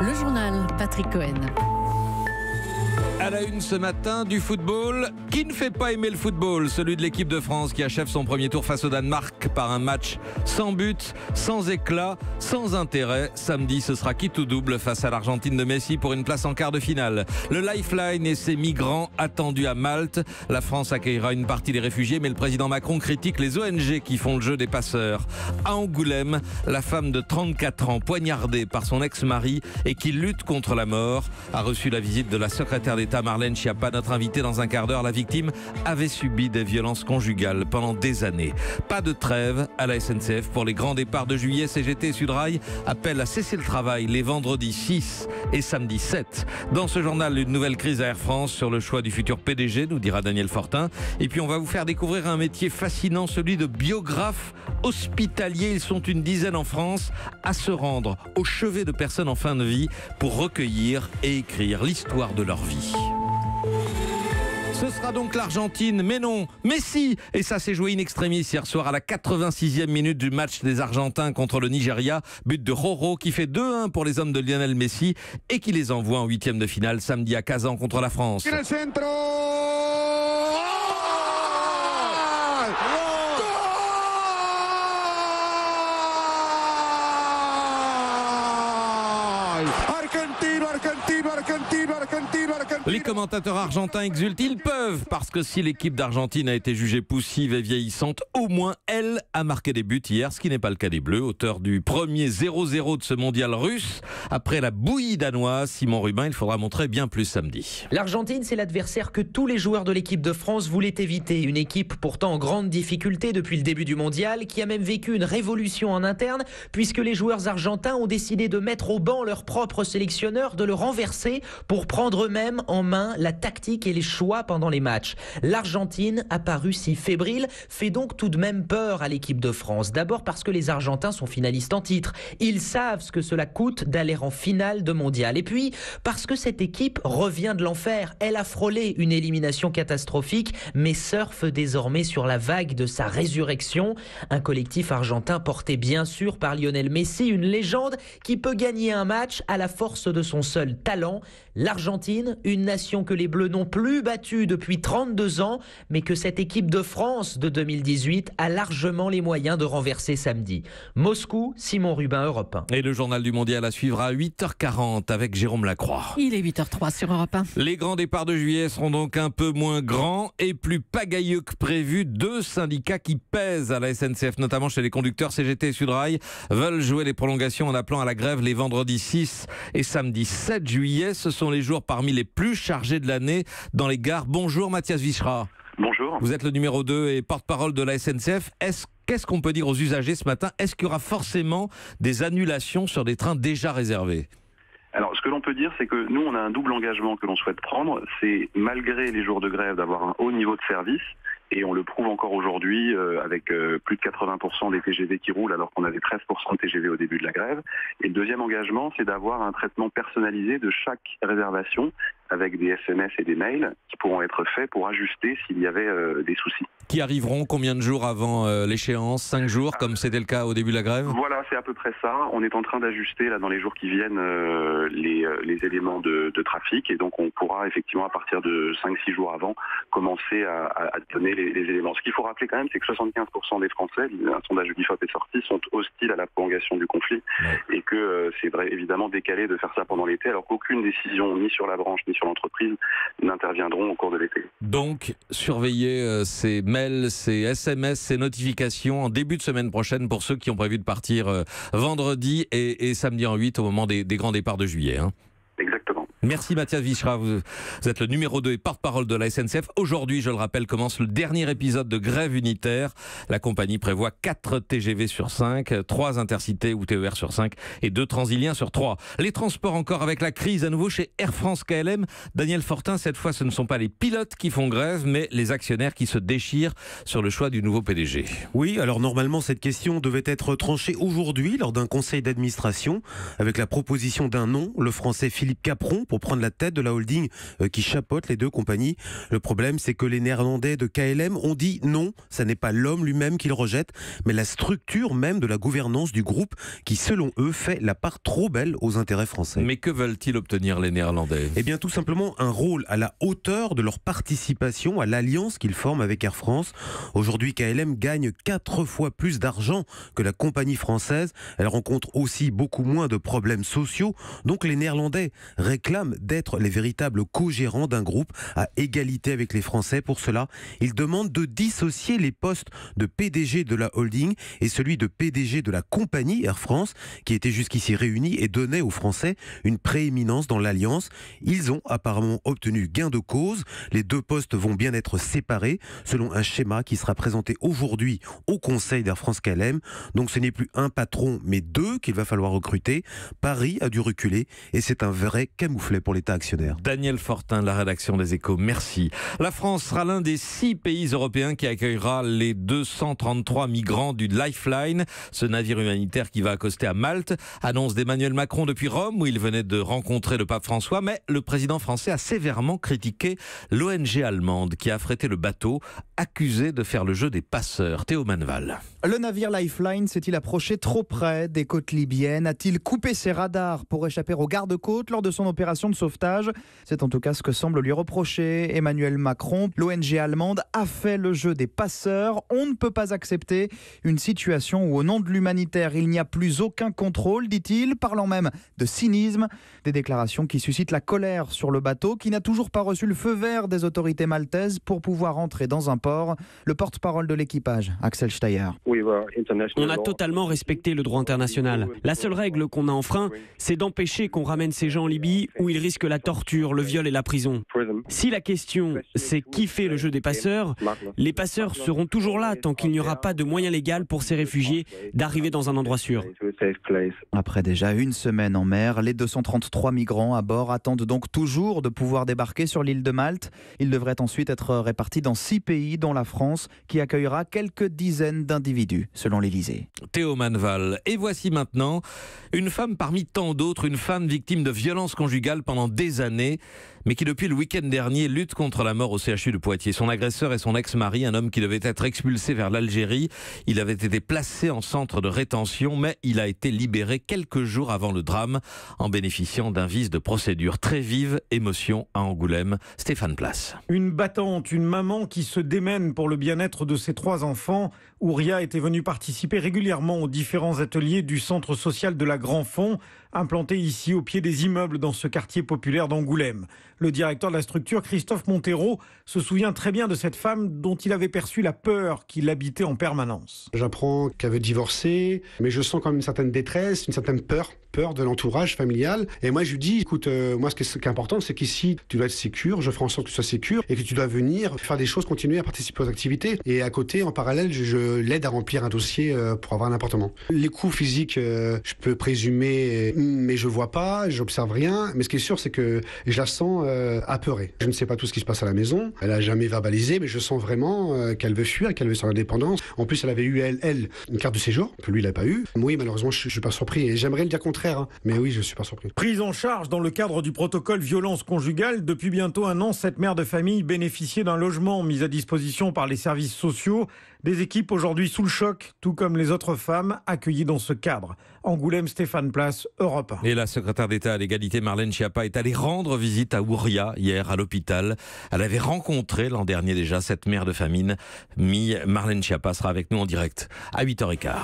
Le journal Patrick Cohen. À la une ce matin, du football. Qui ne fait pas aimer le football? Celui de l'équipe de France qui achève son premier tour face au Danemark par un match sans but, sans éclat, sans intérêt. Samedi, ce sera quitte ou double face à l'Argentine de Messi pour une place en quart de finale. Le Lifeline et ses migrants attendus à Malte. La France accueillera une partie des réfugiés, mais le président Macron critique les ONG qui font le jeu des passeurs. À Angoulême, la femme de 34 ans, poignardée par son ex-mari et qui lutte contre la mort, a reçu la visite de la secrétaire d'État Marlène Schiappa, notre invitée dans un quart d'heure. La victime avait subi des violences conjugales pendant des années. Pas de trêve à la SNCF pour les grands départs de juillet. CGT et Sudrail appellent à cesser le travail les vendredis 6 et samedi 7. Dans ce journal, une nouvelle crise à Air France sur le choix du futur PDG, nous dira Daniel Fortin. Et puis on va vous faire découvrir un métier fascinant, celui de biographe hospitalier. Ils sont une dizaine en France à se rendre au chevet de personnes en fin de vie pour recueillir et écrire l'histoire de leur vie. Ce sera donc l'Argentine, mais non, Messi. Et ça s'est joué in extremis hier soir à la 86e minute du match des Argentins contre le Nigeria. But de Roro qui fait 2-1 pour les hommes de Lionel Messi et qui les envoie en 8e de finale samedi à Kazan contre la France. Les commentateurs argentins exultent, ils peuvent, parce que si l'équipe d'Argentine a été jugée poussive et vieillissante, au moins elle a marqué des buts hier, ce qui n'est pas le cas des Bleus, auteur du premier 0-0 de ce mondial russe. Après la bouillie danoise, Simon Rubin, il faudra montrer bien plus samedi. L'Argentine, c'est l'adversaire que tous les joueurs de l'équipe de France voulaient éviter. Une équipe pourtant en grande difficulté depuis le début du mondial, qui a même vécu une révolution en interne, puisque les joueurs argentins ont décidé de mettre au banc leur propre sélectionneur, de le renverser pour prendre eux-mêmes en main la tactique et les choix pendant les matchs. L'Argentine, apparue si fébrile, fait donc tout de même peur à l'équipe de France. D'abord parce que les Argentins sont finalistes en titre. Ils savent ce que cela coûte d'aller en finale de mondial. Et puis, parce que cette équipe revient de l'enfer. Elle a frôlé une élimination catastrophique, mais surfe désormais sur la vague de sa résurrection. Un collectif argentin porté bien sûr par Lionel Messi, une légende qui peut gagner un match à la force de son seul talent. L'Argentine, une nation que les Bleus n'ont plus battue depuis 32 ans, mais que cette équipe de France de 2018 a largement les moyens de renverser samedi. Moscou, Simon Rubin, Europe 1. Et le journal du mondial à suivre à 8h40 avec Jérôme Lacroix. Il est 8h03 sur Europe 1. Les grands départs de juillet seront donc un peu moins grands et plus pagailleux que prévu. Deux syndicats qui pèsent à la SNCF, notamment chez les conducteurs, CGT et Sudrail, veulent jouer les prolongations en appelant à la grève les vendredis 6 et samedi 7 juillet. Ce sont les jours parmi les plus chargés de l'année dans les gares. Bonjour Mathias Vichra. Bonjour. Vous êtes le numéro 2 et porte-parole de la SNCF. Qu'est-ce qu'on peut dire aux usagers ce matin? Est-ce qu'il y aura forcément des annulations sur des trains déjà réservés? Alors, ce que l'on peut dire, c'est que nous, on a un double engagement que l'on souhaite prendre. C'est, malgré les jours de grève, d'avoir un haut niveau de service. Et on le prouve encore aujourd'hui avec plus de 80% des TGV qui roulent alors qu'on avait 13% de TGV au début de la grève. Et le deuxième engagement, c'est d'avoir un traitement personnalisé de chaque réservation avec des SMS et des mails qui pourront être faits pour ajuster s'il y avait des soucis. Qui arriveront combien de jours avant l'échéance? 5 jours comme c'était le cas au début de la grève? Voilà, c'est à peu près ça. On est en train d'ajuster là dans les jours qui viennent les éléments de trafic et donc on pourra effectivement à partir de 5-6 jours avant commencer à donner les éléments. Ce qu'il faut rappeler quand même, c'est que 75% des Français, un sondage d'IFOP est sorti, sont hostiles à la prolongation du conflit et que c'est vrai évidemment décalé de faire ça pendant l'été alors qu'aucune décision ni sur la branche ni sur l'entreprise n'interviendront au cours de l'été. Donc surveillez ces mails, ces SMS, ces notifications en début de semaine prochaine pour ceux qui ont prévu de partir vendredi et samedi en 8 au moment des grands départs de juillet. Exactement. Merci Mathias Vichra, vous êtes le numéro 2 et porte-parole de la SNCF. Aujourd'hui, je le rappelle, commence le dernier épisode de grève unitaire. La compagnie prévoit 4 TGV sur 5, 3 intercités ou TER sur 5 et 2 transiliens sur 3. Les transports encore avec la crise à nouveau chez Air France KLM. Daniel Fortin, cette fois ce ne sont pas les pilotes qui font grève, mais les actionnaires qui se déchirent sur le choix du nouveau PDG. Oui, alors normalement cette question devait être tranchée aujourd'hui lors d'un conseil d'administration avec la proposition d'un nom, le français Philippe Capron, pour prendre la tête de la holding qui chapeaute les deux compagnies. Le problème, c'est que les Néerlandais de KLM ont dit non, ça n'est pas l'homme lui-même qu'ils rejettent, mais la structure même de la gouvernance du groupe qui, selon eux, fait la part trop belle aux intérêts français. Mais que veulent-ils obtenir les Néerlandais ? Eh bien, tout simplement un rôle à la hauteur de leur participation à l'alliance qu'ils forment avec Air France. Aujourd'hui, KLM gagne 4 fois plus d'argent que la compagnie française. Elle rencontre aussi beaucoup moins de problèmes sociaux. Donc les Néerlandais réclament d'être les véritables co-gérants d'un groupe à égalité avec les Français. Pour cela, ils demandent de dissocier les postes de PDG de la holding et celui de PDG de la compagnie Air France, qui étaient jusqu'ici réunis et donnaient aux Français une prééminence dans l'alliance. Ils ont apparemment obtenu gain de cause. Les deux postes vont bien être séparés selon un schéma qui sera présenté aujourd'hui au Conseil d'Air France KLM. Donc ce n'est plus un patron mais deux qu'il va falloir recruter. Paris a dû reculer et c'est un vrai camouflet pour l'État actionnaire. Daniel Fortin de la rédaction des Échos, merci. La France sera l'un des 6 pays européens qui accueillera les 233 migrants du Lifeline, ce navire humanitaire qui va accoster à Malte. Annonce d'Emmanuel Macron depuis Rome où il venait de rencontrer le pape François, mais le président français a sévèrement critiqué l'ONG allemande qui a affrété le bateau, accusé de faire le jeu des passeurs. Théo Manval. Le navire Lifeline s'est-il approché trop près des côtes libyennes? A-t-il coupé ses radars pour échapper aux gardes-côtes lors de son opération de sauvetage? C'est en tout cas ce que semble lui reprocher Emmanuel Macron. L'ONG allemande a fait le jeu des passeurs. On ne peut pas accepter une situation où au nom de l'humanitaire, il n'y a plus aucun contrôle, dit-il, parlant même de cynisme. Des déclarations qui suscitent la colère sur le bateau qui n'a toujours pas reçu le feu vert des autorités maltaises pour pouvoir entrer dans un port. Le porte-parole de l'équipage, Axel Steyer. On a totalement respecté le droit international. La seule règle qu'on a enfreint, c'est d'empêcher qu'on ramène ces gens en Libye où ils risquent la torture, le viol et la prison. Si la question, c'est qui fait le jeu des passeurs, les passeurs seront toujours là tant qu'il n'y aura pas de moyen légal pour ces réfugiés d'arriver dans un endroit sûr. Après déjà une semaine en mer, les 233 migrants à bord attendent donc toujours de pouvoir débarquer sur l'île de Malte. Ils devraient ensuite être répartis dans 6 pays, dont la France, qui accueillera quelques dizaines d'individus, selon l'Élysée. Théo Manval. Et voici maintenant une femme parmi tant d'autres, une femme victime de violences conjugales pendant des années, mais qui depuis le week-end dernier lutte contre la mort au CHU de Poitiers. Son agresseur est son ex-mari, un homme qui devait être expulsé vers l'Algérie. Il avait été placé en centre de rétention, mais il a été libéré quelques jours avant le drame en bénéficiant d'un vice de procédure. Très vive émotion à Angoulême. Stéphane Place. Une battante, une maman qui se démène pour le bien-être de ses 3 enfants. Ouria était venue participer régulièrement aux différents ateliers du centre social de la Grand Fond, implanté ici au pied des immeubles dans ce quartier populaire d'Angoulême. Le directeur de la structure, Christophe Montero, se souvient très bien de cette femme dont il avait perçu la peur qui l'habitait en permanence. J'apprends qu'elle veut divorcer, mais je sens quand même une certaine détresse, une certaine peur de l'entourage familial. Et moi, je lui dis, écoute, moi, ce qui est important, c'est qu'ici, tu dois être sécure, je ferai en sorte que tu sois sécure et que tu dois venir faire des choses, continuer à participer aux activités. Et à côté, en parallèle, je l'aide à remplir un dossier pour avoir un appartement. Les coups physiques, je peux présumer, mais je vois pas, j'observe rien. Mais ce qui est sûr, c'est que je la sens apeurée. Je ne sais pas tout ce qui se passe à la maison. Elle a jamais verbalisé, mais je sens vraiment qu'elle veut fuir, qu'elle veut son indépendance. En plus, elle avait eu, elle, une carte de séjour, que lui, il n'a pas eu. Oui, malheureusement, je suis pas surpris. Et j'aimerais le dire contraire. Mais oui, je suis pas surpris. Prise en charge dans le cadre du protocole violence conjugale, depuis bientôt 1 an, cette mère de famille bénéficiait d'un logement mis à disposition par les services sociaux. Des équipes aujourd'hui sous le choc, tout comme les autres femmes accueillies dans ce cadre. Angoulême, Stéphane Place, Europe 1. Et la secrétaire d'État à l'égalité Marlène Schiappa est allée rendre visite à Ouria hier à l'hôpital. Elle avait rencontré l'an dernier déjà cette mère de famille. Marlène Schiappa sera avec nous en direct à 8h15.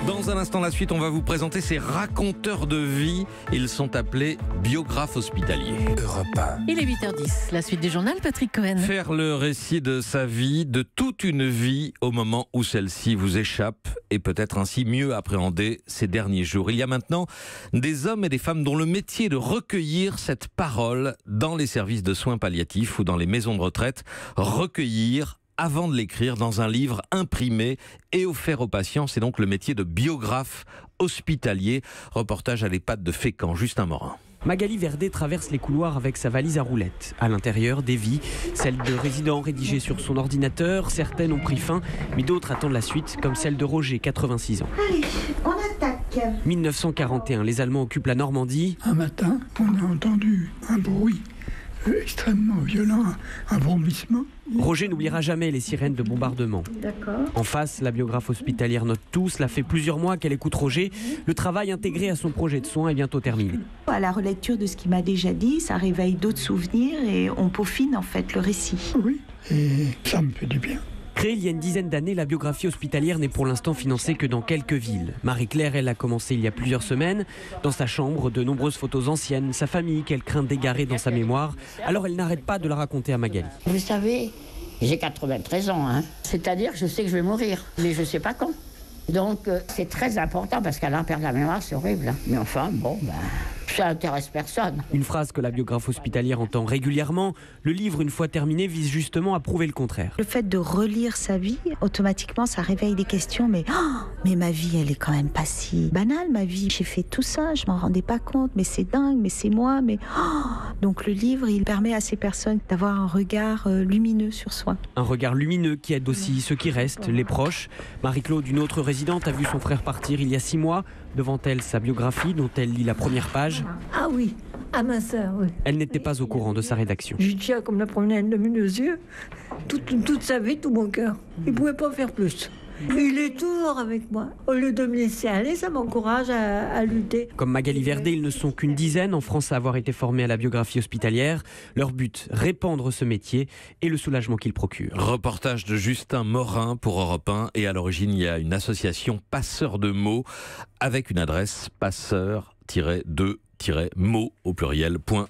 Dans un instant, la suite, on va vous présenter ces raconteurs de vie. Ils sont appelés biographes hospitaliers. Europe 1. Il est 8h10. La suite du journal, Patrick Cohen. Faire le récit de sa vie, de toute une vie, au moment où celle-ci vous échappe et peut-être ainsi mieux appréhender ces derniers jours. Il y a maintenant des hommes et des femmes dont le métier est de recueillir cette parole dans les services de soins palliatifs ou dans les maisons de retraite. Recueillir avant de l'écrire dans un livre imprimé et offert aux patients. C'est donc le métier de biographe hospitalier. Reportage à l'EHPAD de Fécamp, Justin Morin. Magali Verdet traverse les couloirs avec sa valise à roulettes. À l'intérieur, des vies, celles de résidents rédigées sur son ordinateur. Certaines ont pris fin, mais d'autres attendent la suite, comme celle de Roger, 86 ans. Allez, on attaque. 1941, les Allemands occupent la Normandie. Un matin, on a entendu un bruit extrêmement violent, un vomissement. Roger n'oubliera jamais les sirènes de bombardement. En face, la biographe hospitalière note tout. Cela fait plusieurs mois qu'elle écoute Roger. Le travail intégré à son projet de soins est bientôt terminé. À la relecture de ce qu'il m'a déjà dit, ça réveille d'autres souvenirs et on peaufine en fait le récit. Oui, et ça me fait du bien. Créée il y a une dizaine d'années, la biographie hospitalière n'est pour l'instant financée que dans quelques villes. Marie-Claire, elle a commencé il y a plusieurs semaines. Dans sa chambre, de nombreuses photos anciennes, sa famille qu'elle craint d'égarer dans sa mémoire. Alors elle n'arrête pas de la raconter à Magali. Vous savez, j'ai 93 ans, hein. C'est-à-dire que je sais que je vais mourir, mais je ne sais pas quand. Donc c'est très important parce qu'à perdre la mémoire, c'est horrible. Hein. Mais enfin, bon, ça intéresse personne. Une phrase que la biographe hospitalière entend régulièrement. Le livre, une fois terminé, vise justement à prouver le contraire. Le fait de relire sa vie, automatiquement, ça réveille des questions. Mais ma vie, elle est quand même pas si banale, ma vie. J'ai fait tout ça, je m'en rendais pas compte. Mais c'est dingue, mais c'est moi. Donc le livre, il permet à ces personnes d'avoir un regard lumineux sur soi. Un regard lumineux qui aide aussi ceux qui restent, les proches. Marie-Claude, une autre résidente, a vu son frère partir il y a 6 mois. Devant elle, sa biographie, dont elle lit la première page. Ah oui, à ma sœur, oui. Elle n'était pas au courant de sa rédaction. Je tiens comme la promenade de mes yeux, toute sa vie, tout mon cœur. Il ne pouvait pas faire plus. Il est toujours avec moi. Au lieu de me laisser aller, ça m'encourage à lutter. Comme Magali Verdet, ils ne sont qu'une dizaine en France à avoir été formés à la biographie hospitalière. Leur but, répandre ce métier et le soulagement qu'il procure. Reportage de Justin Morin pour Europe 1. Et à l'origine, il y a une association Passeurs de mots avec une adresse passeur-de-mots au pluriel.com.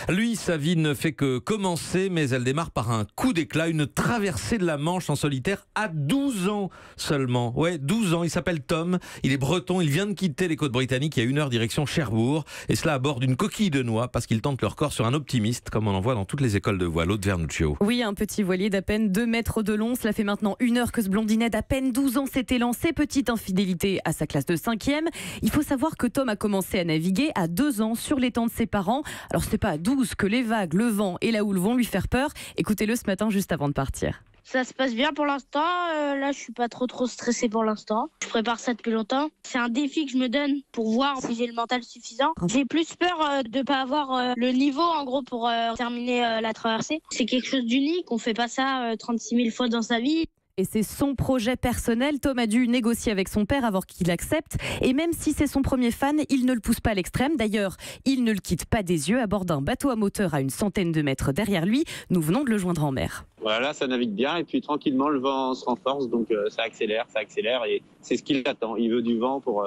Lui, sa vie ne fait que commencer, mais elle démarre par un coup d'éclat, une traversée de la Manche en solitaire à 12 ans seulement. Ouais, 12 ans, il s'appelle Tom, il est breton, il vient de quitter les côtes britanniques il y a 1 heure direction Cherbourg, et cela à bord d'une coquille de noix, parce qu'il tente leur corps sur un optimiste, comme on en voit dans toutes les écoles de voile, Aude Vernuccio. Oui, un petit voilier d'à peine 2 mètres de long, cela fait maintenant 1 heure que ce blondinet d'à peine 12 ans s'était lancé, petite infidélité à sa classe de 5e. Il faut savoir que Tom a commencé à naviguer à 2 ans sur l'étang de ses parents. Alors c'est pas à 12 que les vagues, le vent et la houle vont lui faire peur. Écoutez-le ce matin juste avant de partir. Ça se passe bien pour l'instant. Là, je suis pas trop stressée pour l'instant. Je prépare ça depuis longtemps. C'est un défi que je me donne pour voir si j'ai le mental suffisant. J'ai plus peur de pas avoir le niveau, en gros, pour terminer la traversée. C'est quelque chose d'unique. On fait pas ça 36 000 fois dans sa vie. Et c'est son projet personnel. Tom a dû négocier avec son père avant qu'il accepte. Et même si c'est son premier fan, il ne le pousse pas à l'extrême. D'ailleurs, il ne le quitte pas des yeux à bord d'un bateau à moteur à une centaine de mètres derrière lui. Nous venons de le joindre en mer. Voilà, ça navigue bien et puis tranquillement le vent se renforce, donc ça accélère et c'est ce qu'il attend. Il veut du vent pour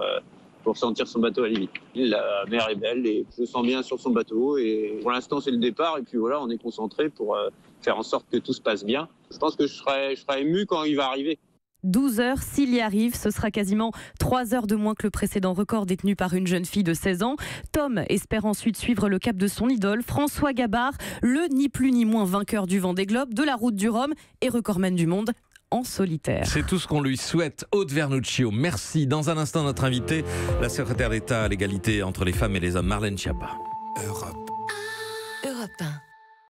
sentir son bateau aller vite. La mer est belle et je sens bien sur son bateau et pour l'instant c'est le départ et puis voilà, on est concentré pour faire en sorte que tout se passe bien. Je pense que je serai ému quand il va arriver. 12 heures, s'il y arrive, ce sera quasiment 3 heures de moins que le précédent record détenu par une jeune fille de 16 ans. Tom espère ensuite suivre le cap de son idole, François Gabard, le ni plus ni moins vainqueur du Vendée Globe, de la Route du Rhum et recordman du monde en solitaire. C'est tout ce qu'on lui souhaite. Aude Vernuccio, merci. Dans un instant, notre invitée, la secrétaire d'État à l'égalité entre les femmes et les hommes, Marlène Schiappa. Europe 1.